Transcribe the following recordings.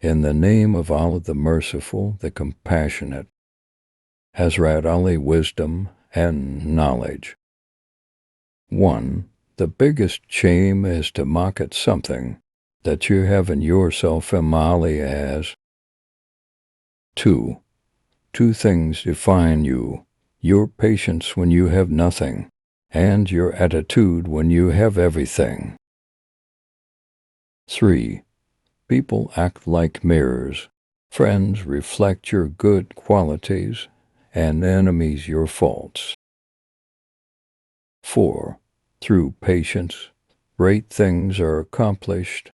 In the name of Allah the Merciful, the Compassionate. Hazrat Ali Wisdom and Knowledge. 1. The biggest shame is to mock at something that you have in yourself Ali as. 2. Two things define you: your patience when you have nothing, and your attitude when you have everything. 3. People act like mirrors. Friends reflect your good qualities, and enemies your faults. 4. Through patience, great things are accomplished.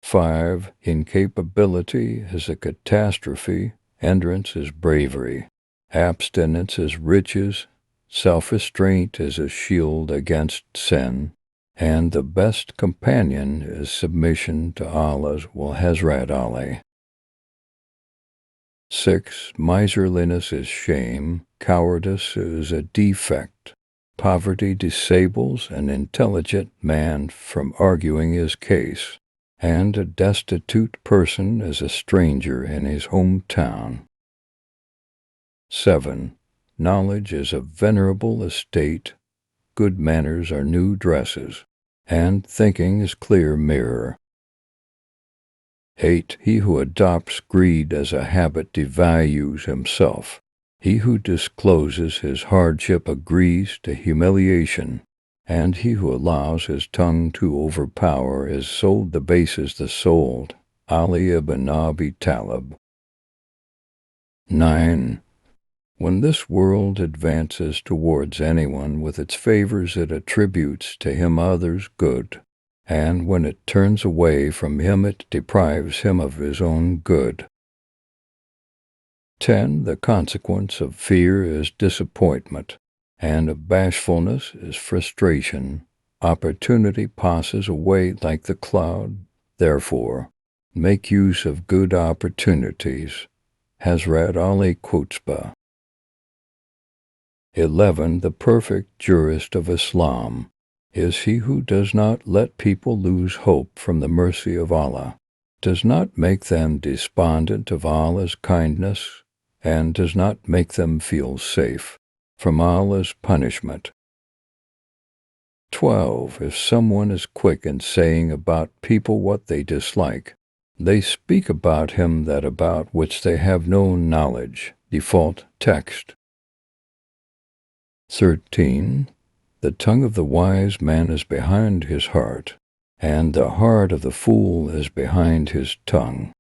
5. Incapability is a catastrophe, endurance is bravery, abstinence is riches, self-restraint is a shield against sin, and the best companion is submission to Allah's will. Hazrat Ali. 6. Miserliness is shame, cowardice is a defect, poverty disables an intelligent man from arguing his case, and a destitute person is a stranger in his hometown. 7. Knowledge is a venerable estate, good manners are new dresses, and thinking is clear mirror. 8. He who adopts greed as a habit devalues himself. He who discloses his hardship agrees to humiliation, and he who allows his tongue to overpower his soul debases the soul. Ali ibn Abi Talib. 9. When this world advances towards anyone with its favors, it attributes to him others' good, and when it turns away from him, it deprives him of his own good. 10. The consequence of fear is disappointment, and of bashfulness is frustration. Opportunity passes away like the cloud. Therefore, make use of good opportunities. Hazrat Ali Khutbah. 11. The perfect jurist of Islam is he who does not let people lose hope from the mercy of Allah, does not make them despondent of Allah's kindness, and does not make them feel safe from Allah's punishment. 12. If someone is quick in saying about people what they dislike, they speak about him that about which they have no knowledge. Default text. 13. The tongue of the wise man is behind his heart, and the heart of the fool is behind his tongue.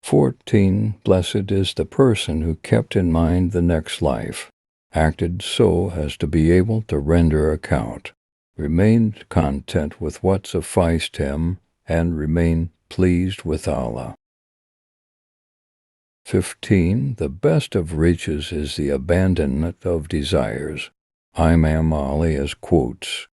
14. Blessed is the person who kept in mind the next life, acted so as to be able to render account, remained content with what sufficed him, and remained pleased with Allah. 15. The best of riches is the abandonment of desires. Imam Ali as quotes.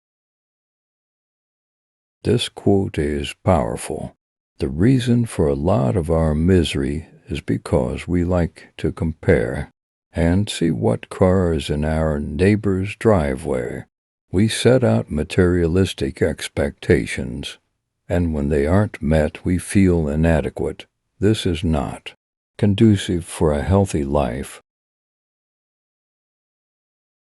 This quote is powerful. The reason for a lot of our misery is because we like to compare and see what car is in our neighbor's driveway. We set out materialistic expectations, and when they aren't met, we feel inadequate. This is not conducive for a healthy life.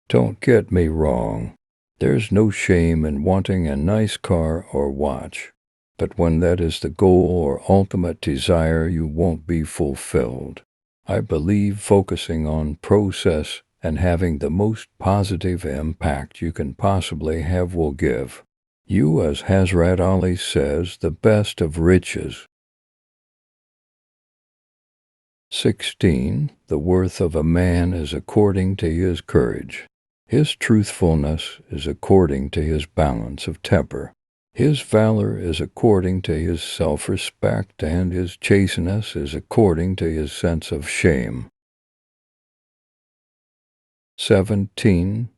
Don't get me wrong. There's no shame in wanting a nice car or watch, but when that is the goal or ultimate desire, you won't be fulfilled. I believe focusing on process and having the most positive impact you can possibly have will give you, as Hazrat Ali says, the best of riches. 16. The worth of a man is according to his courage. His truthfulness is according to his balance of temper. His valor is according to his self-respect, and his chasteness is according to his sense of shame. 17.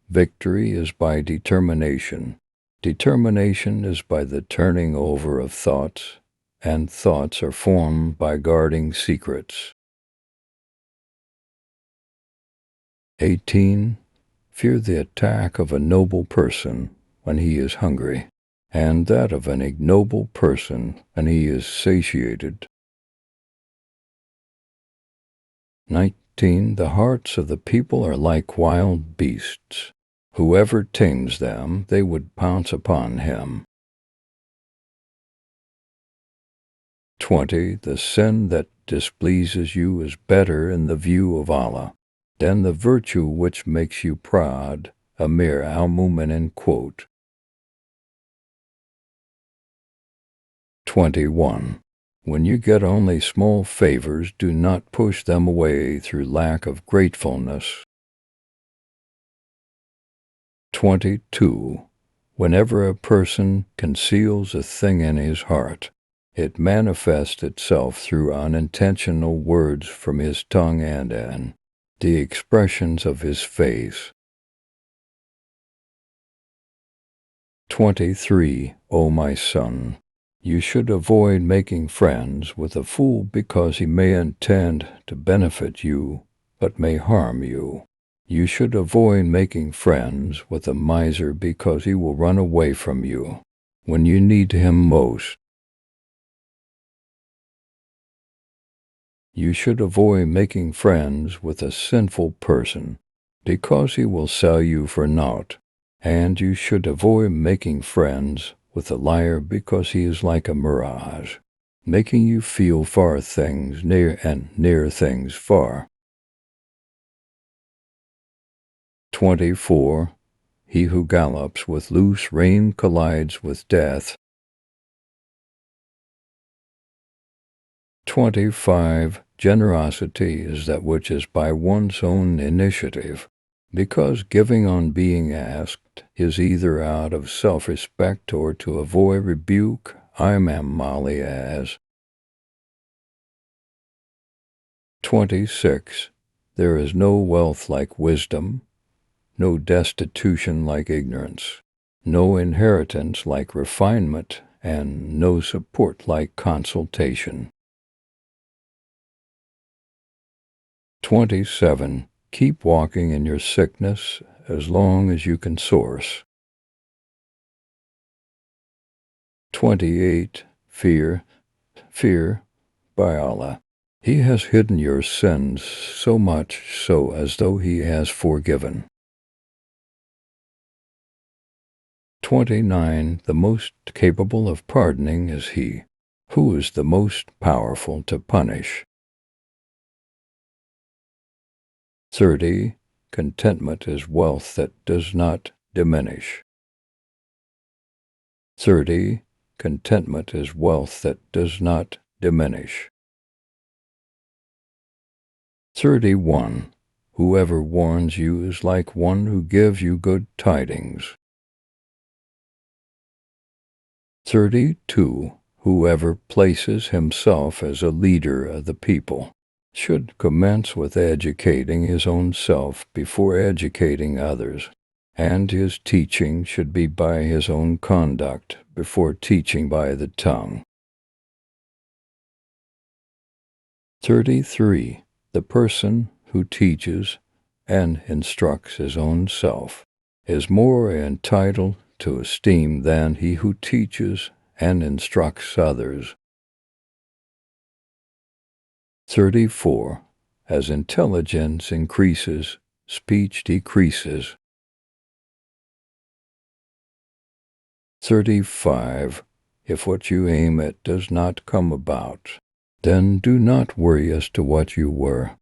Victory is by determination. Determination is by the turning over of thoughts, and thoughts are formed by guarding secrets. 18. Fear the attack of a noble person when he is hungry, and that of an ignoble person, and he is satiated. 19. The hearts of the people are like wild beasts. Whoever tames them, they would pounce upon him. 20. The sin that displeases you is better in the view of Allah than the virtue which makes you proud. Amir al-Mu'minin quote. 21. When you get only small favors, do not push them away through lack of gratefulness. 22. Whenever a person conceals a thing in his heart, it manifests itself through unintentional words from his tongue and in the expressions of his face. 23. O my son, you should avoid making friends with a fool because he may intend to benefit you, but may harm you. You should avoid making friends with a miser because he will run away from you when you need him most. You should avoid making friends with a sinful person because he will sell you for naught, and you should avoid making friends with a liar because he is like a mirage, making you feel far things near and near things far. 24. He who gallops with loose rein collides with death. 25. Generosity is that which is by one's own initiative, because giving on being asked is either out of self-respect or to avoid rebuke. Imam Mali as. 26. There is no wealth like wisdom, no destitution like ignorance, no inheritance like refinement, and no support like consultation. 27. Keep walking in your sickness as long as you can source. 28. Fear by Allah. He has hidden your sins so much so as though he has forgiven. 29. The most capable of pardoning is he who is the most powerful to punish. 30. Contentment is wealth that does not diminish. 30. Contentment is wealth that does not diminish. 31. Whoever warns you is like one who gives you good tidings. 32. Whoever places himself as a leader of the people should commence with educating his own self before educating others, and his teaching should be by his own conduct before teaching by the tongue. 33. The person who teaches and instructs his own self is more entitled to esteem than he who teaches and instructs others. 34. As intelligence increases, speech decreases. 35. If what you aim at does not come about, then do not worry as to what you were.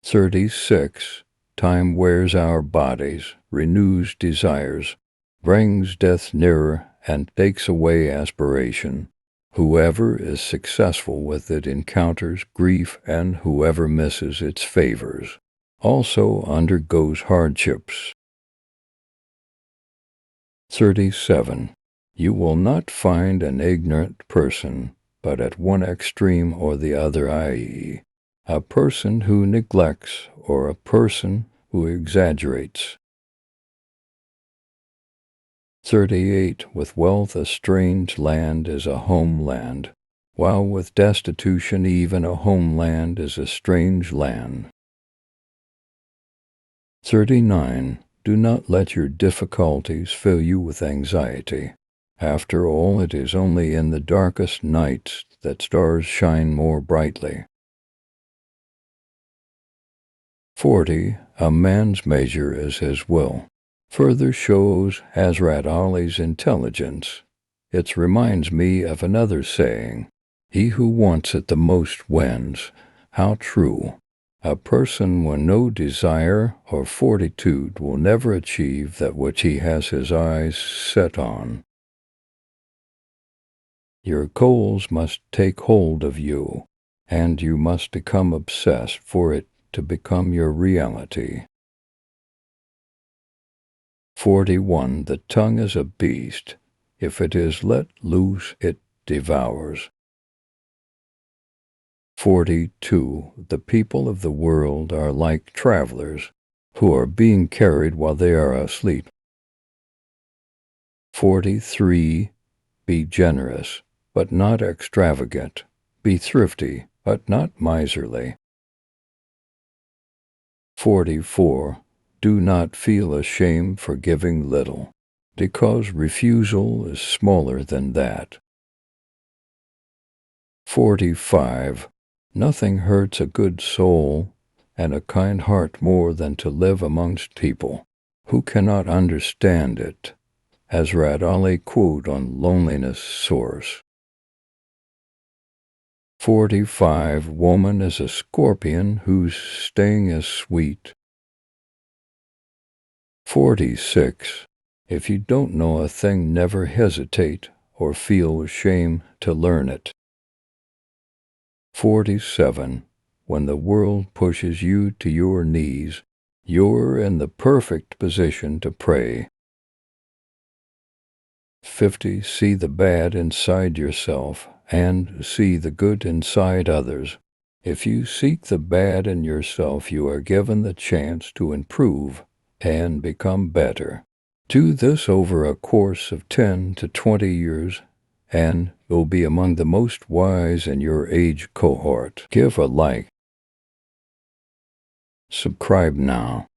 36. Time wears our bodies, renews desires, brings death nearer, and takes away aspiration. Whoever is successful with it encounters grief, and whoever misses its favors also undergoes hardships. 37. You will not find an ignorant person, but at one extreme or the other, i.e., a person who neglects or a person who exaggerates. 38. With wealth a strange land is a homeland, while with destitution even a homeland is a strange land. 39. Do not let your difficulties fill you with anxiety. After all, it is only in the darkest nights that stars shine more brightly. 40. A man's measure is his will. Further shows Hazrat Ali's intelligence. It reminds me of another saying, "He who wants it the most wins." How true. A person with no desire or fortitude will never achieve that which he has his eyes set on. Your goals must take hold of you, and you must become obsessed for it to become your reality. 41. The tongue is a beast. If it is let loose, it devours. 42. The people of the world are like travelers who are being carried while they are asleep. 43. Be generous, but not extravagant. Be thrifty, but not miserly. 44. Do not feel ashamed for giving little, because refusal is smaller than that. 45. Nothing hurts a good soul and a kind heart more than to live amongst people who cannot understand it. Hazrat Ali quote on loneliness source. 45. Woman is a scorpion whose sting is sweet. 46. If you don't know a thing, never hesitate or feel ashamed to learn it. 47. When the world pushes you to your knees, you're in the perfect position to pray. 50. See the bad inside yourself and see the good inside others. If you seek the bad in yourself, you are given the chance to improve and become better. Do this over a course of 10 to 20 years, and you'll be among the most wise in your age cohort. Give a like. Subscribe now.